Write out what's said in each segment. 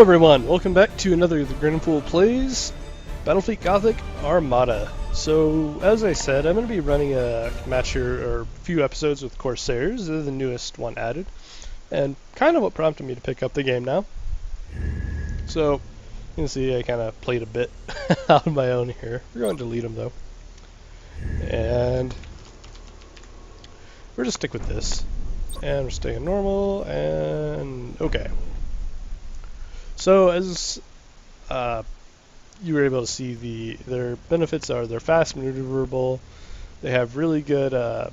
everyone, welcome back to another of the GrinNfool Plays Battlefleet Gothic Armada. So, as I said, I'm going to be running a match here, or a few episodes with Corsairs. They're the newest one added, and kind of what prompted me to pick up the game now. So, you can see I kind of played a bit on my own here. We're going to delete them though. And we're just stick with this. And we're staying normal, and okay. So as you were able to see, their benefits are they're fast, maneuverable, they have really good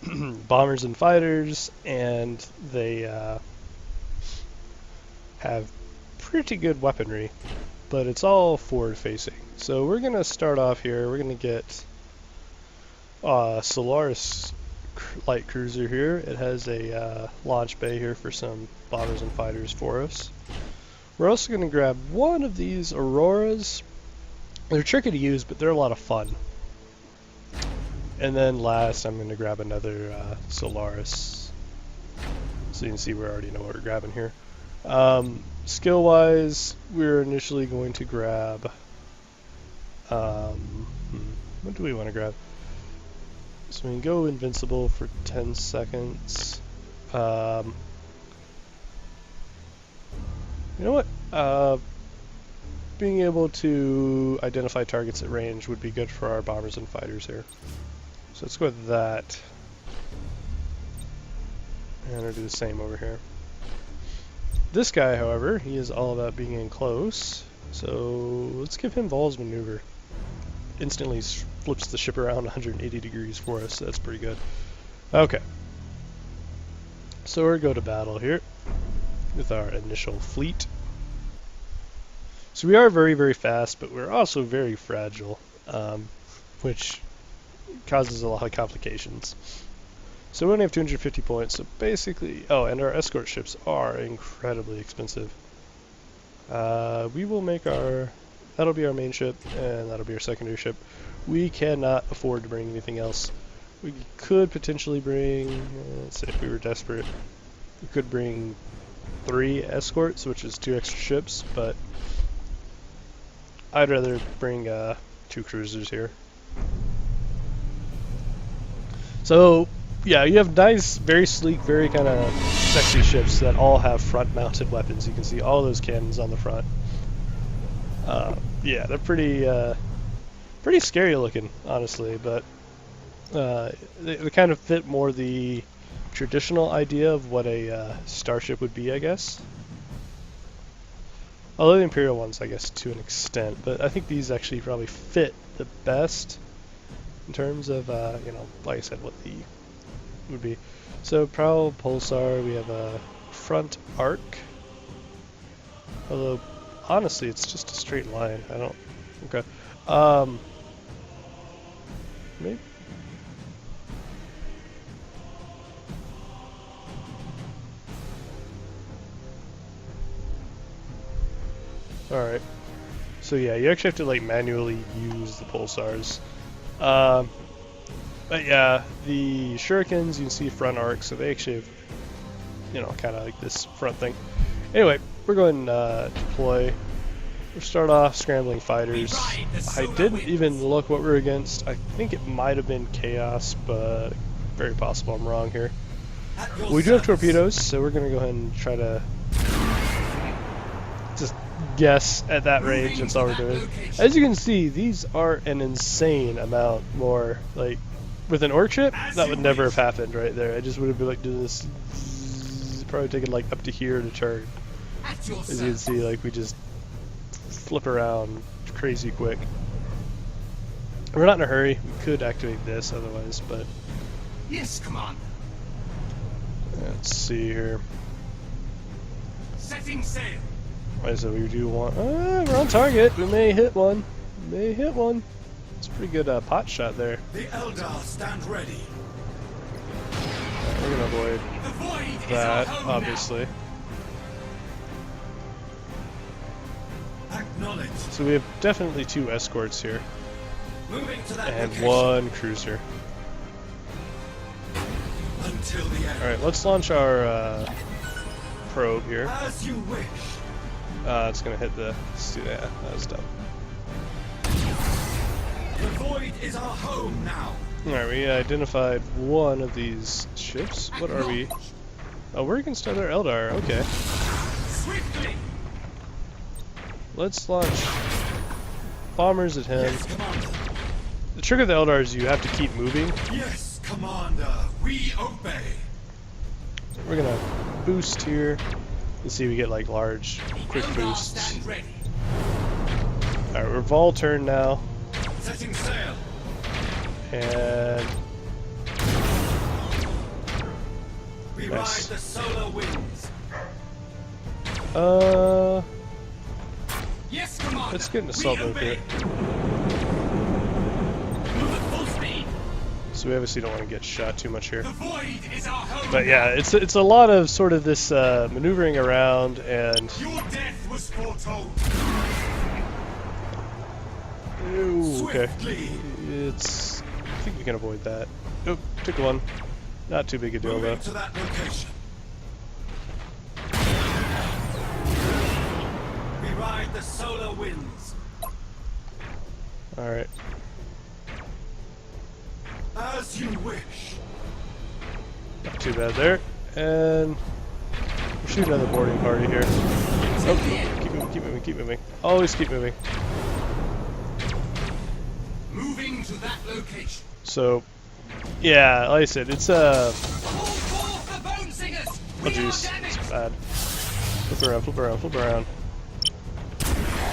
bombers and fighters, and they have pretty good weaponry, but it's all forward facing. So we're going to start off here. We're going to get Solaris light cruiser here. It has a launch bay here for some bombers and fighters for us. We're also going to grab one of these Auroras. They're tricky to use, but they're a lot of fun. And then last, I'm going to grab another Solaris. So you can see we already know what we're grabbing here. Skill-wise, we're initially going to grab... what do we want to grab? So we can go invincible for 10 seconds. You know what? Being able to identify targets at range would be good for our bombers and fighters here. So let's go with that. And we'll do the same over here. This guy, however, he is all about being in close. So let's give him Vol's maneuver. Instantly flips the ship around 180 degrees for us. So that's pretty good. Okay. So we're going to go to battle here with our initial fleet. So we are very, very fast, but we're also very fragile, which causes a lot of complications. So we only have 250 points, so basically... Oh, and our escort ships are incredibly expensive. We will make our... That'll be our main ship, and that'll be our secondary ship. We cannot afford to bring anything else. We could potentially bring... let's say if we were desperate, we could bring 3 escorts, which is 2 extra ships, but I'd rather bring 2 cruisers here. So yeah, you have nice, very sleek, very kind of sexy ships that all have front-mounted weapons. You can see all those cannons on the front. Yeah, they're pretty scary looking, honestly, but they kind of fit more the traditional idea of what a starship would be, I guess. Although the Imperial ones, I guess, to an extent, but I think these actually probably fit the best in terms of, you know, like I said, what the would be. So prow pulsar, we have a front arc. Although, honestly, it's just a straight line. I don't. Okay. Maybe. Alright, so yeah, you actually have to like manually use the pulsars. But yeah, the shurikens, you can see front arc, so they actually have, you know, kind of like this front thing. Anyway, we're going to deploy. We'll start off scrambling fighters. I didn't even look what we're against. I think it might have been Chaos, but very possible I'm wrong here. We do have torpedoes, so we're going to go ahead and try to just guess at that range. That's all we're doing. As you can see, these are an insane amount more. Like with an orc ship, that would never have happened right there. I just would have been like doing this, probably taking like up to here to turn. As you can see, like we just flip around crazy quick. We're not in a hurry. We could activate this otherwise, but yes, Commander. Let's see here. Setting sail. Right, so we do want... we're on target. We may hit one. We may hit one. It's a pretty good pot shot there. The Eldar stand ready. Right, we're going to avoid that, obviously. Acknowledged. So we have definitely 2 escorts here. Moving to that and location. 1 cruiser. Until the end. Alright, let's launch our probe here. As you wish. It's gonna hit the... Yeah, that was dumb. The void is our home now. Alright, we identified one of these ships. What are we? Oh, we're against other Eldar. Okay. Swiftly. Let's launch bombers at him. Yes, Commander. The trick of the Eldar is you have to keep moving. Yes, Commander. We obey. We're gonna boost here. Let's see if we get like large, quick Eldar boosts. stand ready. Alright, we're vol turn now. Setting sail. And We nice. ride the solar winds. Yes, Commander. Let's get an assault We move obey. here. Move at full speed. So we obviously don't want to get shot too much here. The void is our home. But yeah, it's a lot of sort of this maneuvering around and... Your death was foretold. Ooh, okay. Swiftly. It's... I think we can avoid that. Oop, took one. Not too big a deal though. Moving to that location. We ride the solar winds. Alright. As you wish. Not too bad there. And we're shooting another boarding party here. Oh, keep moving, keep moving, keep moving. Always keep moving. Moving to that location. So, yeah, like I said, it's Call forth the bone singers. oh We jeez, are damaged. it's bad. Flip around, flip around, flip around.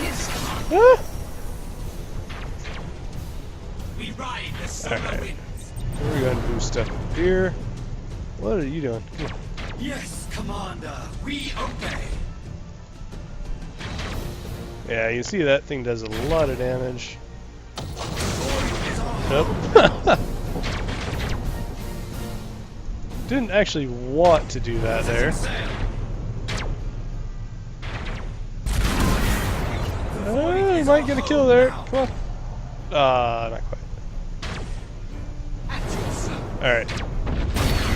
Yes, Commander. Ah! We ride the solar Alright. winds. We're going to boost up here. What are you doing? Come on. Yes, Commander. We obey. Yeah, you see that thing does a lot of damage. Void is our home. Nope. Didn't actually want to do that there. Sail. You might get a kill there. Come on. Not quite. At your service. Alright.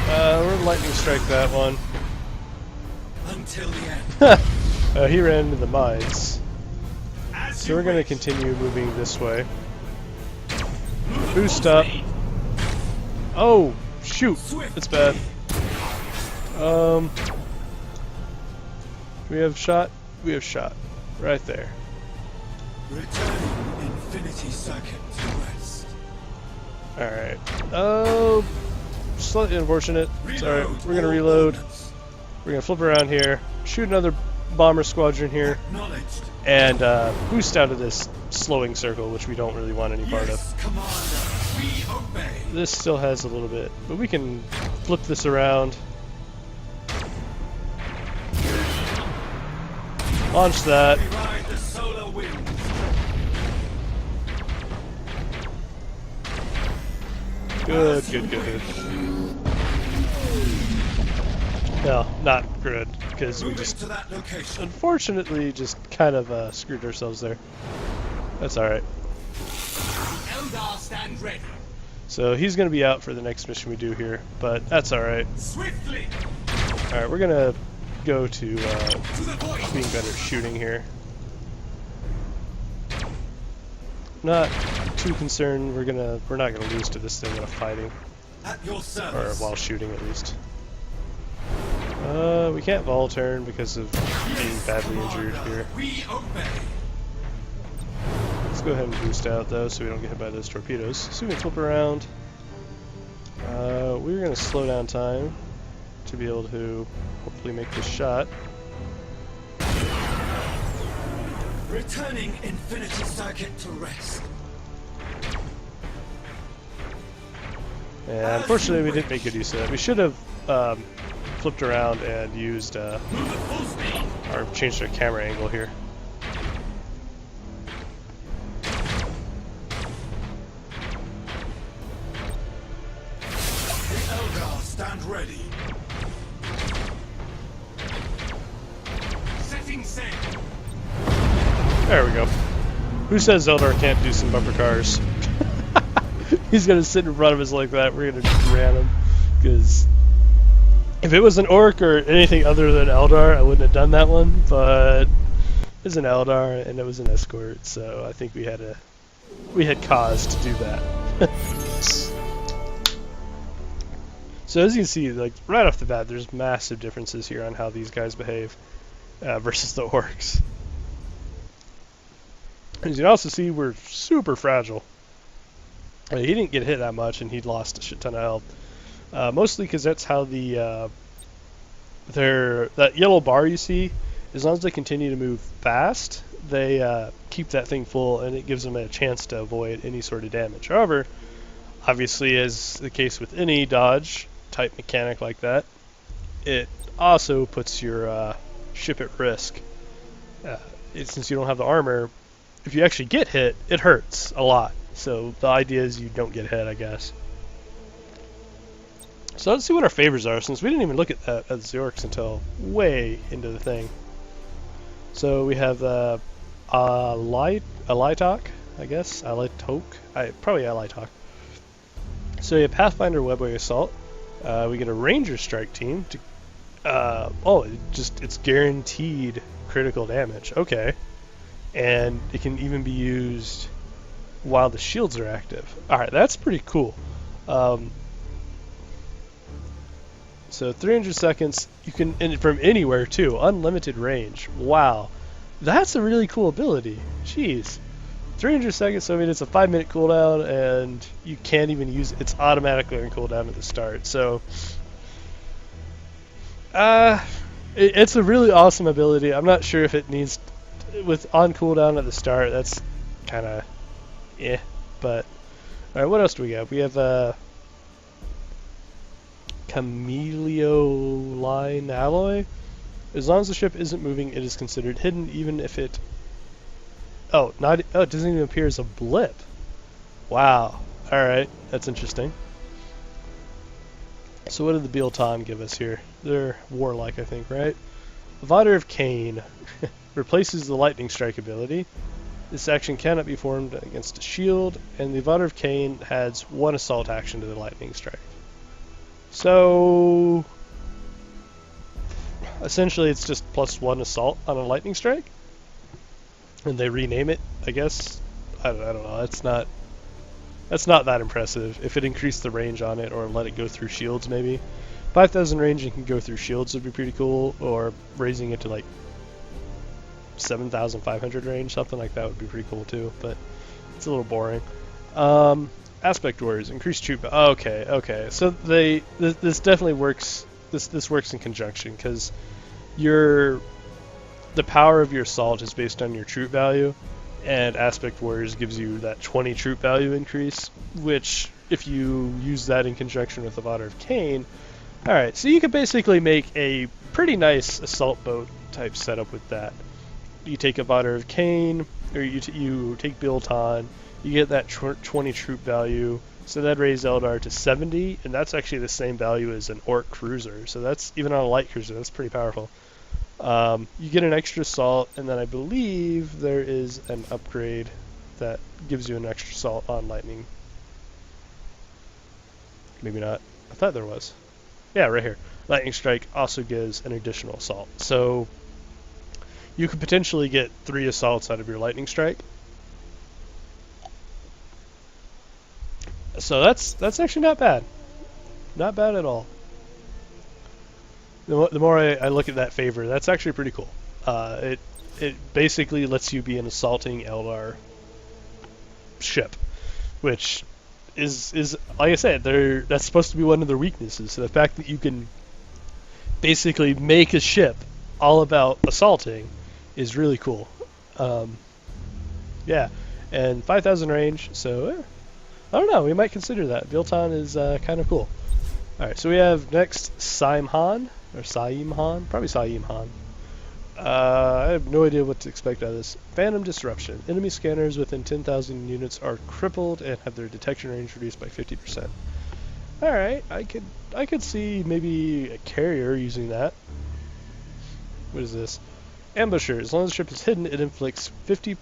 We're gonna lightning strike that one. Until the end. He ran into the mines. As So you we're gonna wish. continue moving this way. Move at Boost full up. speed. Oh, shoot. Swiftly. That's bad. Do we have shot? We have shot. Right there. Returning infinity circuit to rest. Alright. Oh, slightly unfortunate. It's alright. We're gonna all reload. opponents. We're gonna flip around here. Shoot another bomber squadron here. Acknowledged. And boost out of this slowing circle, which we don't really want any part of. Yes, Commander. We obey. This still has a little bit, but we can flip this around. Launch that. We ride the solar winds. Good, good, good. No, not good, because we Moving just to that location. unfortunately just kind of screwed ourselves there. That's alright. Eldar stand ready. So he's going to be out for the next mission we do here, but that's alright. Swiftly Alright, we're going to go to to the void. being better at shooting here. Not too concerned. We're not gonna lose to this thing in a fighting, At your or service. while shooting at least. We can't vol turn because of being Yes, badly Commander. injured here. We obey. Let's go ahead and boost out though, so we don't get hit by those torpedoes. So we can flip around. We're gonna slow down time to be able to hopefully make this shot. Returning infinity circuit to rest. And unfortunately, we didn't make good use of that. We should have flipped around and used Move at full speed. or changed our camera angle here. The Eldar stand ready. Setting sail. There we go. Who says Eldar can't do some bumper cars? He's gonna sit in front of us like that. We're gonna just ram him. Because if it was an orc or anything other than Eldar, I wouldn't have done that one. But is an Eldar and it was an escort, so I think we had cause to do that. So as you can see, like right off the bat, there's massive differences here on how these guys behave versus the orcs. As you can also see, we're super fragile. He didn't get hit that much, and he lost a shit ton of health. Mostly because that's how that yellow bar you see, as long as they continue to move fast, they keep that thing full, and it gives them a chance to avoid any sort of damage. However, obviously, as the case with any dodge type mechanic like that, it also puts your ship at risk. Since you don't have the armor, if you actually get hit, it hurts a lot. So the idea is you don't get hit, I guess. So let's see what our favors are, since we didn't even look at that as the orcs until way into the thing. So we have Alitok, I guess. Alitok. Probably Alitok. So you have Pathfinder Webway Assault. We get a Ranger Strike team. It's guaranteed critical damage. Okay. And it can even be used while the shields are active. Alright, that's pretty cool. So 300 seconds, you can, and from anywhere too, unlimited range. Wow, that's a really cool ability. Jeez, 300 seconds. So I mean, it's a 5-minute cooldown, and you can't even use it. It's automatically on cooldown at the start. So, it's a really awesome ability. I'm not sure if it needs with on cooldown at the start. That's kind of, But all right, what else do we have? We have Chameleoline Alloy. As long as the ship isn't moving, it is considered hidden, even if it... it doesn't even appear as a blip. Wow. Alright, that's interesting. So what did the Biltan give us here? They're warlike, I think, right? Vadr of Cain replaces the lightning strike ability. This action cannot be formed against a shield, and the Vadr of Cain adds 1 assault action to the lightning strike. So essentially it's just +1 assault on a lightning strike, and they rename it, I guess. I don't know. That's not that impressive. If it increased the range on it, or let it go through shields, maybe 5,000 range and can go through shields would be pretty cool, or raising it to like 7,500 range, something like that would be pretty cool too, but it's a little boring. Aspect Warriors, increased troop. Okay. So this definitely works. This works in conjunction, because the power of your assault is based on your troop value, and Aspect Warriors gives you that 20 troop value increase, which if you use that in conjunction with the Vadr of Cain, alright, so you could basically make a pretty nice assault boat type setup with that. You take a Vadr of Cain, or you take Biltan, you get that 20 troop value, so that raises Eldar to 70, and that's actually the same value as an orc cruiser, so that's, even on a light cruiser, that's pretty powerful. You get an extra assault, and then I believe there is an upgrade that gives you an extra assault on lightning. Maybe not. I thought there was. Yeah, right here. Lightning Strike also gives an additional assault. So you could potentially get 3 assaults out of your Lightning Strike. So that's actually not bad. Not bad at all. The more I look at that favor, that's actually pretty cool. It basically lets you be an assaulting Eldar ship, which is like I said, that's supposed to be one of their weaknesses. So the fact that you can basically make a ship all about assaulting is really cool. Yeah, and 5,000 range, so I don't know, we might consider that. Biltan is kind of cool. Alright, so we have next Saim-Han, or Saim-Han, probably Saim-Han. I have no idea what to expect out of this. Phantom Disruption. Enemy scanners within 10,000 units are crippled and have their detection range reduced by 50%. Alright, I could see maybe a carrier using that. What is this? Ambusher. As long as the ship is hidden, it inflicts 50...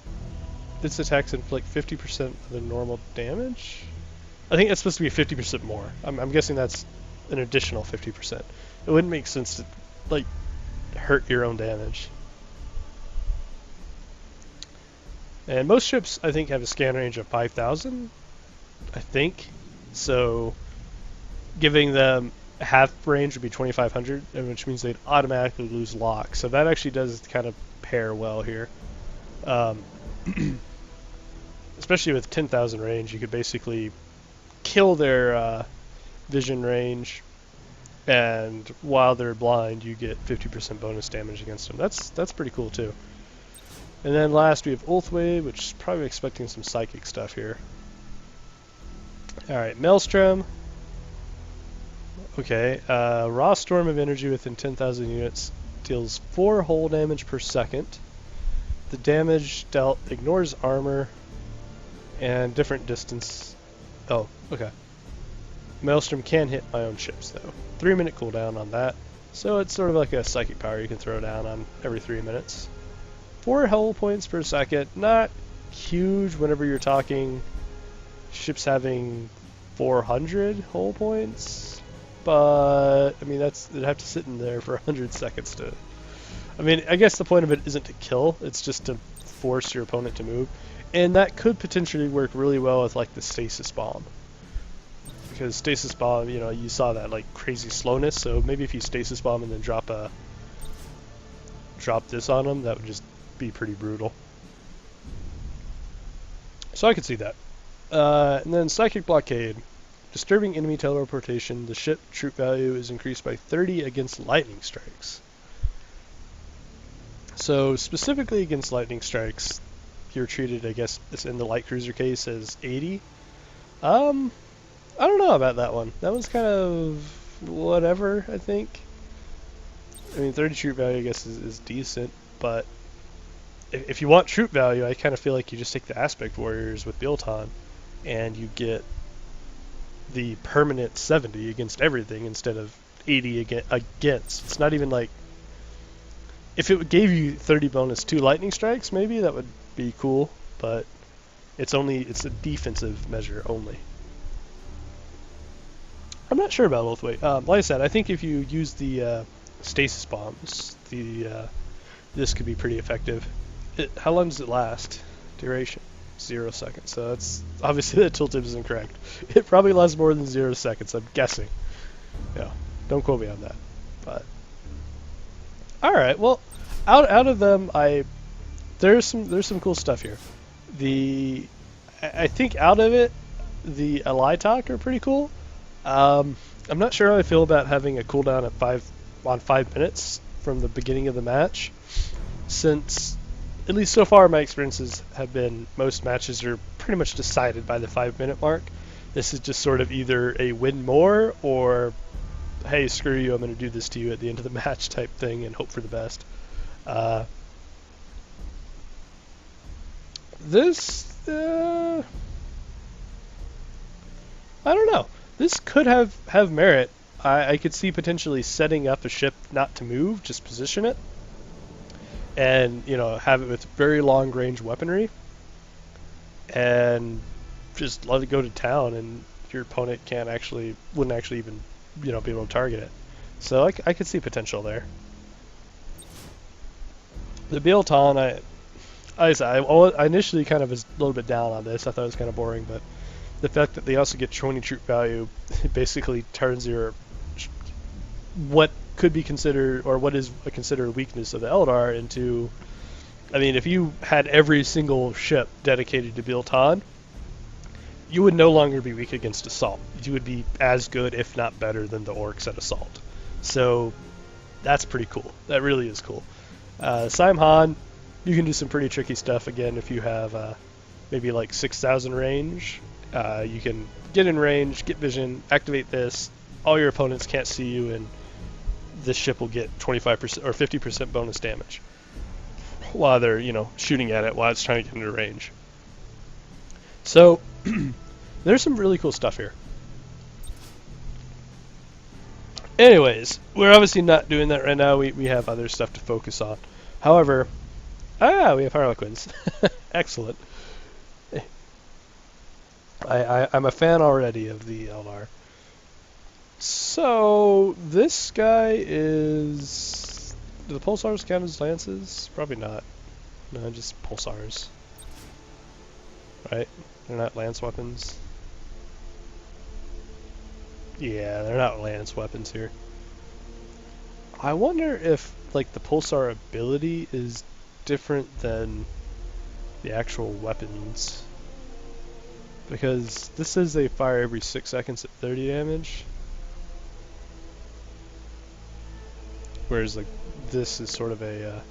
Its attacks inflict 50% of the normal damage? I think that's supposed to be 50% more. I'm guessing that's an additional 50%. It wouldn't make sense to, like, hurt your own damage. And most ships, I think, have a scan range of 5,000, I think. So giving them half range would be 2,500, which means they'd automatically lose lock. So that actually does kind of pair well here. Especially with 10,000 range, you could basically kill their vision range, and while they're blind, you get 50% bonus damage against them. That's pretty cool too. And then last we have Ulthwave, which is probably expecting some psychic stuff here. Alright, Maelstrom. Okay, raw storm of energy within 10,000 units deals 4 hull damage per second. The damage dealt ignores armor and different distance. Oh, okay. Maelstrom can hit my own ships though. 3-minute cooldown on that. So it's sort of like a psychic power you can throw down on every 3 minutes. 4 hull points per second. Not huge whenever you're talking ships having 400 hull points. But, I mean, they'd have to sit in there for 100 seconds to... I mean, I guess the point of it isn't to kill. It's just to force your opponent to move. And that could potentially work really well with, like, the stasis bomb. Because stasis bomb, you know, you saw that, like, crazy slowness. So maybe if you stasis bomb and then drop this on them, that would just be pretty brutal. So I could see that. And then Psychic Blockade. Disturbing enemy teleportation. The ship troop value is increased by 30 against lightning strikes. So specifically against lightning strikes, you're treated, I guess, in the light cruiser case, as 80. I don't know about that one. That one's kind of whatever, I think. I mean, 30 troop value, I guess, is decent, but if you want troop value, I kind of feel like you just take the Aspect Warriors with Bilton, and you get the permanent 70 against everything instead of 80 against. It's not even like... If it gave you 30 bonus to lightning strikes, maybe that would be cool, but it's a defensive measure only. I'm not sure about Ulthwave. Like I said, I think if you use the stasis bombs, this could be pretty effective. How long does it last? Duration? 0 seconds. So that's obviously the tooltip is incorrect. It probably lasts more than 0 seconds. I'm guessing. Yeah, don't quote me on that. But all right, well, out of them, there's some cool stuff here. I think out of it, the Ally Talk are pretty cool. I'm not sure how I feel about having a cooldown at 5 minutes from the beginning of the match, since at least so far my experiences have been most matches are pretty much decided by the 5-minute mark. This is just sort of either a win more or, hey, screw you, I'm going to do this to you at the end of the match type thing and hope for the best. I don't know. This could have merit. I could see potentially setting up a ship not to move, just position it, and have it with very long range weaponry, and just let it go to town, and your opponent wouldn't actually even be able to target it. So I could see potential there. The Bilton, I initially kind of was a little bit down on this. I thought it was kind of boring, but the fact that they also get 20 troop value, it basically turns what could be considered, or what is considered a weakness of the Eldar into, I mean, if you had every single ship dedicated to Bilton, you would no longer be weak against assault. You would be as good, if not better, than the orcs at assault. So that's pretty cool. That really is cool. Simhan, you can do some pretty tricky stuff again if you have maybe like 6,000 range. You can get in range, get vision, activate this. All your opponents can't see you, and this ship will get 25% or 50% bonus damage while they're shooting at it while it's trying to get into range. So there's some really cool stuff here. Anyways, we're obviously not doing that right now. We have other stuff to focus on. However, we have Harlequins. Excellent. I'm a fan already of the Eldar. So this guy do the pulsars count as lances? Probably not. No, just pulsars. right? They're not lance weapons. Yeah, they're not lance weapons here. I wonder if, like, the pulsar ability is different than the actual weapons. Because this says they fire every 6 seconds at 30 damage. Whereas, like, this is sort of a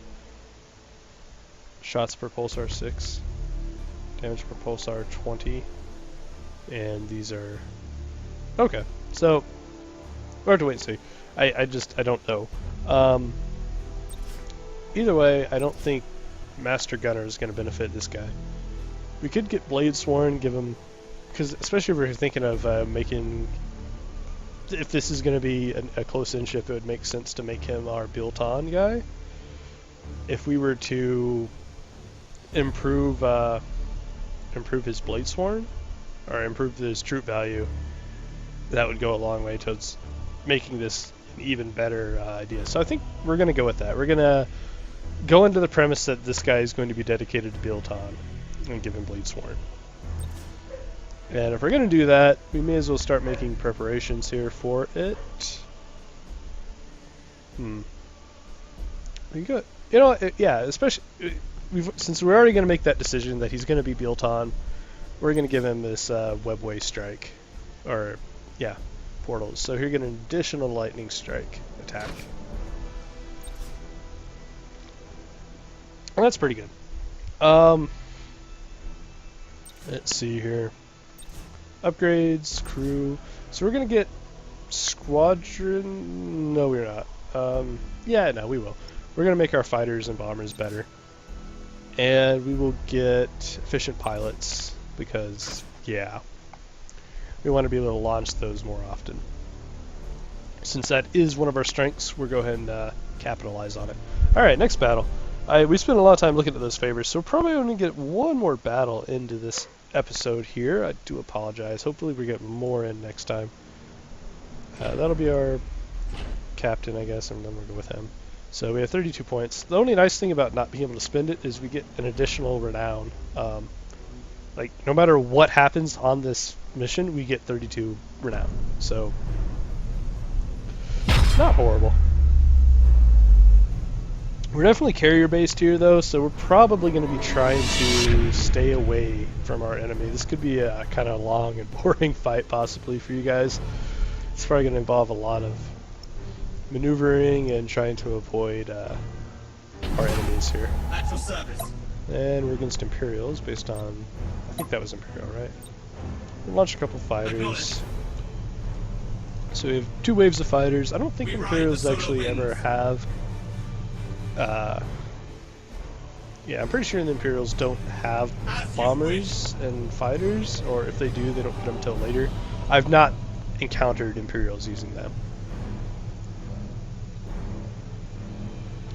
shots per pulsar 6, damage per pulsar 20, and these are... Okay, so we'll have to wait and see. I don't know. Either way, I don't think Master Gunner is going to benefit this guy. We could get Blade Sworn, give him... Because especially if we're thinking of making... If this is going to be a close-in ship, it would make sense to make him our built-on guy. If we were to improve his Blade Sworn, or improve his troop value, that would go a long way towards making this an even better idea. So I think we're going to go with that. We're going to go into the premise that this guy is going to be dedicated to built-on and give him Blade Sworn. And if we're going to do that, we may as well start making preparations here for it. We got, you know, yeah, especially since we're already going to make that decision that he's going to be built on, we're going to give him this webway strike, or yeah, portals. So here, get an additional lightning strike attack. Well, that's pretty good. Let's see here. Upgrades, crew. So we're gonna get squadron. No, we're not. Yeah, no, we will. We're gonna make our fighters and bombers better, and we will get efficient pilots because, yeah, we want to be able to launch those more often. Since that is one of our strengths, we'll go ahead and capitalize on it. All right, next battle. We spent a lot of time looking at those favors, so we're probably going to get one more battle into this episode here. I do apologize. Hopefully we get more in next time. That'll be our captain, I guess, and then we'll go with him. So we have 32 points. The only nice thing about not being able to spend it is we get an additional renown. Like, no matter what happens on this mission, we get 32 renown. So, not horrible. We're definitely carrier based here though, so we're probably going to be trying to stay away from our enemy. This could be a kind of long and boring fight possibly for you guys. It's probably going to involve a lot of maneuvering and trying to avoid our enemies here. Actual service. And we're against Imperials based on, I think that was Imperial, right? We'll launch a couple fighters. So we have 2 waves of fighters. I don't think Imperials actually ever have... yeah, I'm pretty sure the Imperials don't have bombers and fighters, or if they do, they don't put them until later. I've not encountered Imperials using them.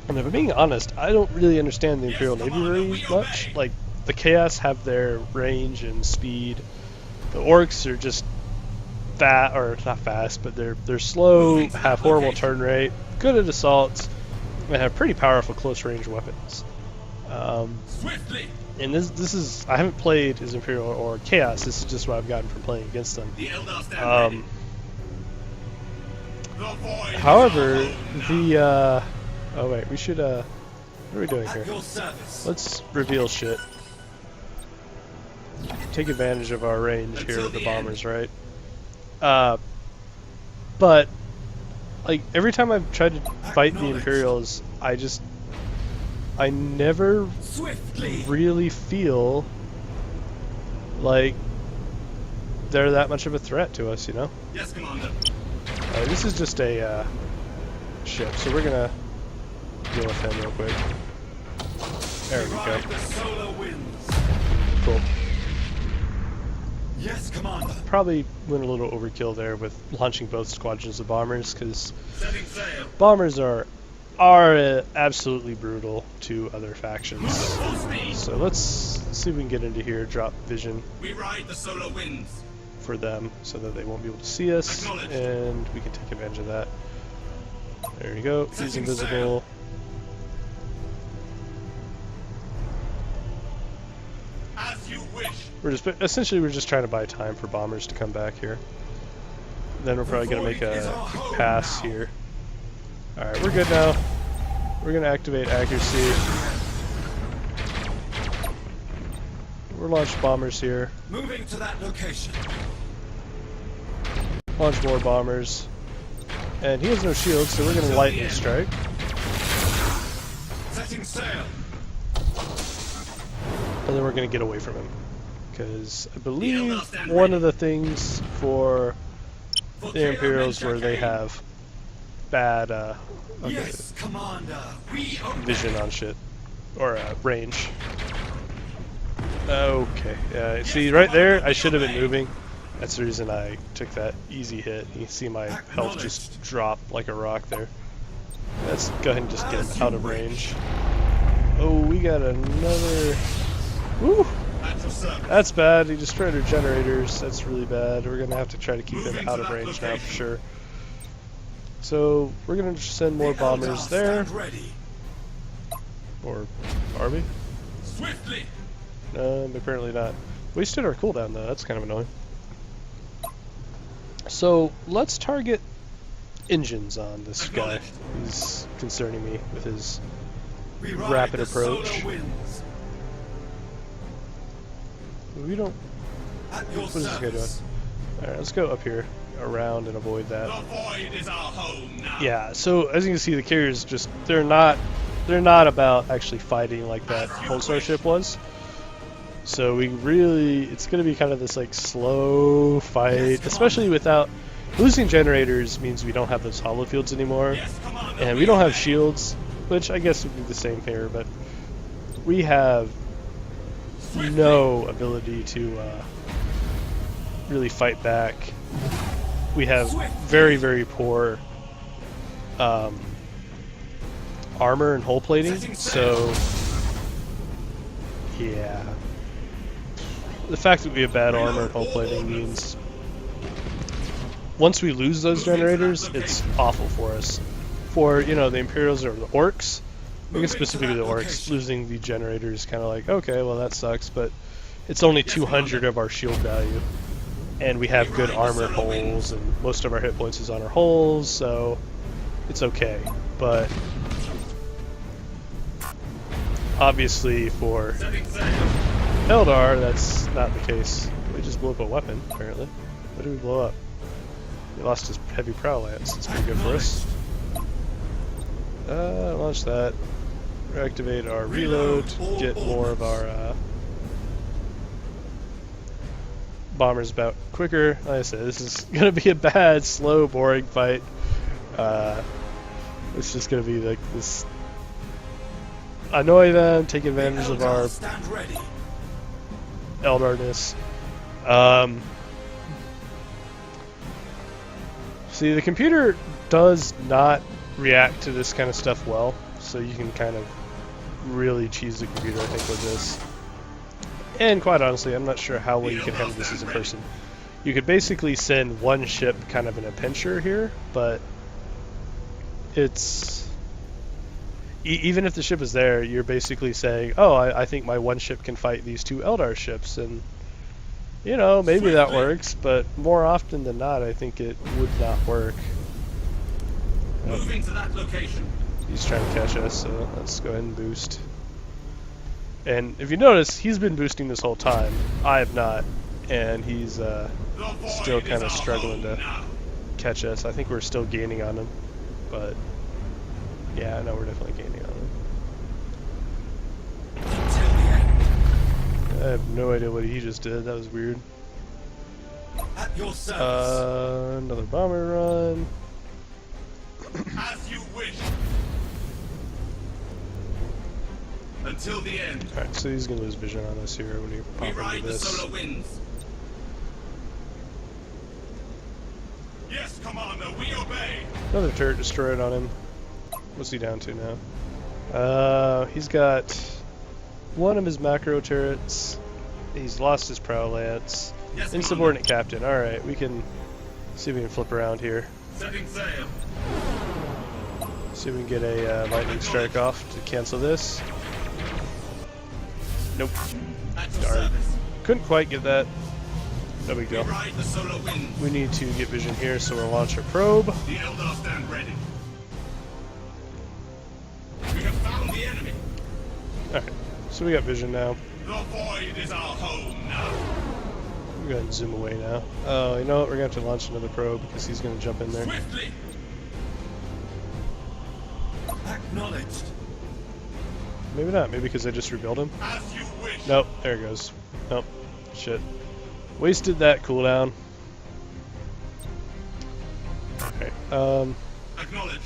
And if I'm being honest, I don't really understand the Imperial Navy very much. Like, the Chaos have their range and speed. The Orcs are just or not fast, but they're slow, have horrible turn rate, good at assaults, and have pretty powerful close range weapons. And this is, I haven't played as Imperial or Chaos. This is just what I've gotten from playing against them. However, the oh wait, we should what are we doing here? Let's reveal shit. Take advantage of our range here with the bombers, right? But like every time I've tried to fight the Imperials, I never really feel like they're that much of a threat to us, you know? Yes, Commander. This is just a ship, so we're gonna deal with him real quick. There we go. Cool. Yes, Commander. Probably went a little overkill there with launching both squadrons of bombers, because bombers are absolutely brutal to other factions. So let's see if we can get into here, drop vision We ride the solar winds. for them so that they won't be able to see us, and we can take advantage of that. There you go, he's invisible. As you wish. we're just trying to buy time for bombers to come back here. Then we're probably gonna make a pass here. All right, we're good now. We're gonna activate accuracy. We're launch bombers here. Moving to that location. Launch more bombers. And he has no shield, so we're gonna lightning strike. Setting sail. And then we're gonna get away from him. Because I believe one of the things for the Imperials where they have bad Yes, Commander. We vision on shit. Or range. Okay, yeah, see right there, I should have been moving. That's the reason I took that easy hit. You see my health just drop like a rock there. Let's go ahead and just get him out of range. Oh, we got another... Woo! That's bad, he destroyed our generators. That's really bad. We're gonna have to try to keep him out of range now for sure. So, we're gonna just send more bombers there. Or are we? Swiftly. Apparently not. Wasted our cooldown though, that's kind of annoying. So, let's target engines on this guy. He's concerning me with his rapid approach. We don't... What is this guy doing? Alright, let's go up here, around, and avoid that. The void is our home now. Yeah, so as you can see, the carriers just... They're not about actually fighting like that Pulsar ship was. So we really... It's going to be kind of this like slow fight, especially without... Losing generators means we don't have those hollow fields anymore, and we don't have shields, which I guess would be the same here, but we have no ability to really fight back. We have very, very poor armor and hull plating, so yeah. The fact that we have bad armor and hull plating means once we lose those generators, it's awful for us. For, you know, the Imperials or the Orcs, I guess specifically the Orcs, losing the generators is kind of like, okay, well that sucks, but it's only 200 of our shield value. And we have good armor holes, and most of our hit points is on our holes, so it's okay. But obviously for Eldar, that's not the case. We just blew up a weapon, apparently. What did we blow up? He lost his heavy prow lance. That's pretty good for us. Launch that. Reactivate our reload to get more of our bombers about quicker. Like I said, this is going to be a bad, slow, boring fight. It's just going to be like this. Annoy them, take advantage of our Eldarness. See, the computer does not react to this kind of stuff well, so you can kind of really cheese the computer, I think, with this. And quite honestly, I'm not sure how well you can handle this as a person. You could basically send one ship kind of in a pincher here, but it's... even if the ship is there, you're basically saying, oh, I think my one ship can fight these two Eldar ships, and you know, maybe that works, but more often than not, I think it would not work. Moving to that location. He's trying to catch us, so let's go ahead and boost. And if you notice, he's been boosting this whole time. I have not, and he's still kind of struggling to catch us. I think we're still gaining on him, but yeah, no, we're definitely gaining on him. I have no idea what he just did. That was weird. At your service. Another bomber run. As you wish. Until the end. Alright, so he's gonna lose vision on us here when you We pop ride into the this. solar winds. Yes, Commander, we obey. Another turret destroyed on him. What's he down to now? He's got one of his macro turrets. He's lost his prow lance. Yes, Insubordinate captain. Alright, we can see if we can flip around here. Setting sail. See if we can get a lightning strike off to cancel this. Nope. At your Darn. service. couldn't quite get that. No big deal. We ride the solar winds. We need to get vision here, so we'll launch our probe. The Eldar stand ready. We have found the enemy. Alright, so we got vision now. The void is our home now. We're going to zoom away now. Oh, you know what? We're going to have to launch another probe because he's going to jump in there. Swiftly. Acknowledged. Maybe not. Maybe because I just rebuilt him. As you wish. Nope, there it goes. Nope. Shit. Wasted that cooldown. Okay. Acknowledged.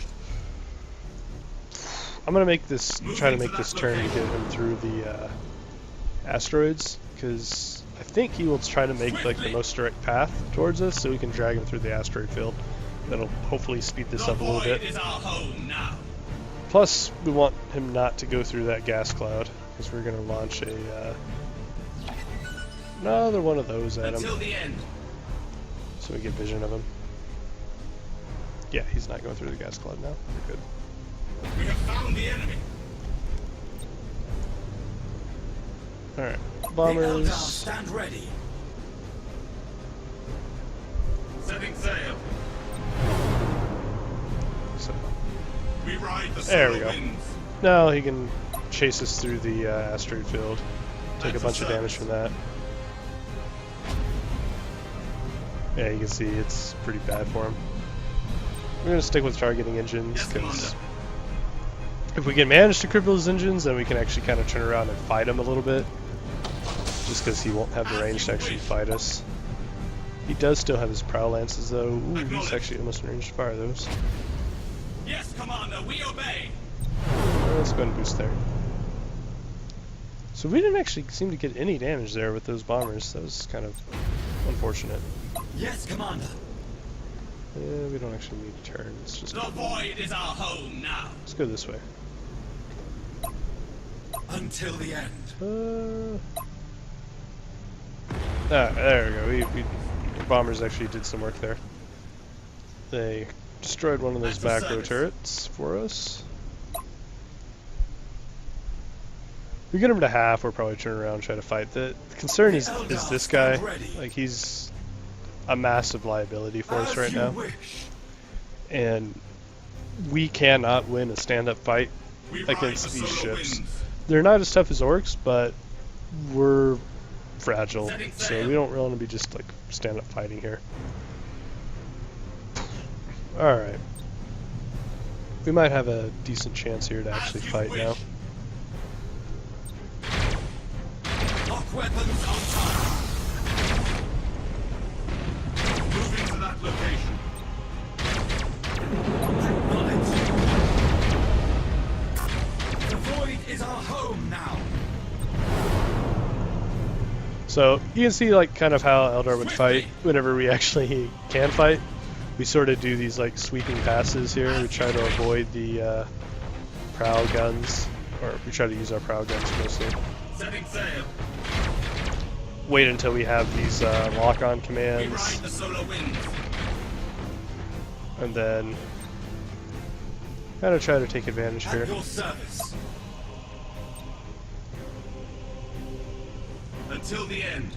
I'm gonna make this. Try to make this turn to get him through the asteroids, because I think he will try to make like the most direct path towards us, so we can drag him through the asteroid field. That'll hopefully speed this up a little bit. Is our home now. Plus, we want him not to go through that gas cloud, because we're gonna launch a. Another one of those at him. Until the end. So we get vision of him. Yeah, he's not going through the gas cloud now. We're good. We have found the enemy. Alright. The Eldar Bombers. stand ready. Setting sail. So, We ride the there we solar go. winds. now he can chase us through the asteroid field. Take a bunch of damage from that. Yeah, you can see it's pretty bad for him. We're going to stick with targeting engines, Yes, because Commander. if we can manage to cripple his engines, then we can actually kind of turn around and fight him a little bit. Just because he won't have the range to actually fight us. He does still have his prow lances though. Ooh, he's actually almost in range to fire those. Yes, Commander, we obey. Let's go and boost there. So we didn't actually seem to get any damage there with those bombers. That was kind of unfortunate. Yes, Commander. Yeah, we don't actually need to turn. Let's just The void is our home now. let's go this way. Until the end. There we go. The bombers actually did some work there. They destroyed one of those That's a macro service. turrets for us. If we get him to half, we'll probably turn around and try to fight. The concern is this guy. Like, he's a massive liability for us right now. And we cannot win a stand-up fight against these ships. They're not as tough as orcs, but we're fragile, so we don't really want to be just like stand-up fighting here. Alright. We might have a decent chance here to actually fight now. Lock weapons on time. Moving to that location. Acknowledged. The void is our home now. So you can see like kind of how Eldar would fight whenever we actually can fight. We sort of do these like sweeping passes here. We try to avoid the prow guns, or we try to use our prow guns mostly. Setting sail. Wait until we have these lock-on We commands, ride the solar winds. and then kind of try to take advantage here. At your service. Until the end.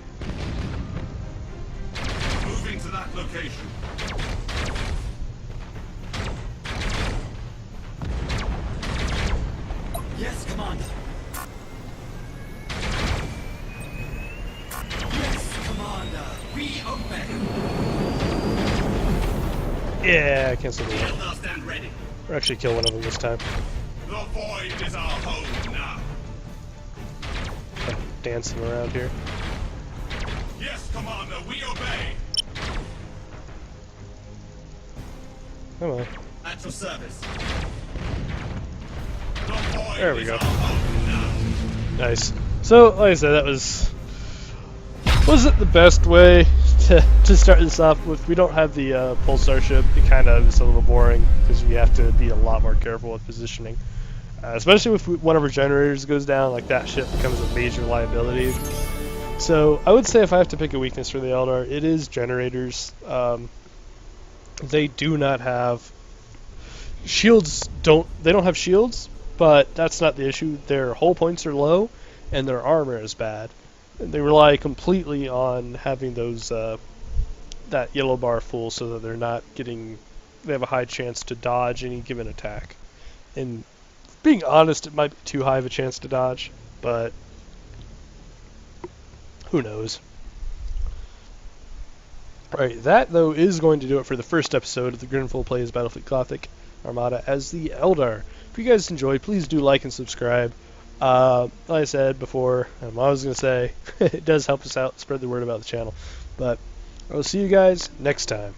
Moving to that location. Yes, Commander. Yes, Commander. We obey. Yeah, I canceled the one. Eldar stand ready. Or actually kill one of them this time. The void is our home now. Dancing around here. Yes, Commander, we obey. Come on. At your service. The void There we is go. our home now. Nice. So, like I said, that wasn't the best way to start this off with. We don't have the pulsar ship. It kind of is a little boring because we have to be a lot more careful with positioning. Especially if one of our generators goes down, like that ship becomes a major liability. So I would say if I have to pick a weakness for the Eldar, it is generators. They do not have shields. They don't have shields, but that's not the issue. Their hull points are low, and their armor is bad. They rely completely on having those that yellow bar full so that they're not getting. They have a high chance to dodge any given attack. And being honest, it might be too high of a chance to dodge, but who knows. Alright, that though is going to do it for the first episode of the GrinNfool Plays Battlefleet Gothic Armada as the Eldar. If you guys enjoyed, please do like and subscribe. Like I said before, I was going to say, it does help us out, spread the word about the channel. But I'll see you guys next time.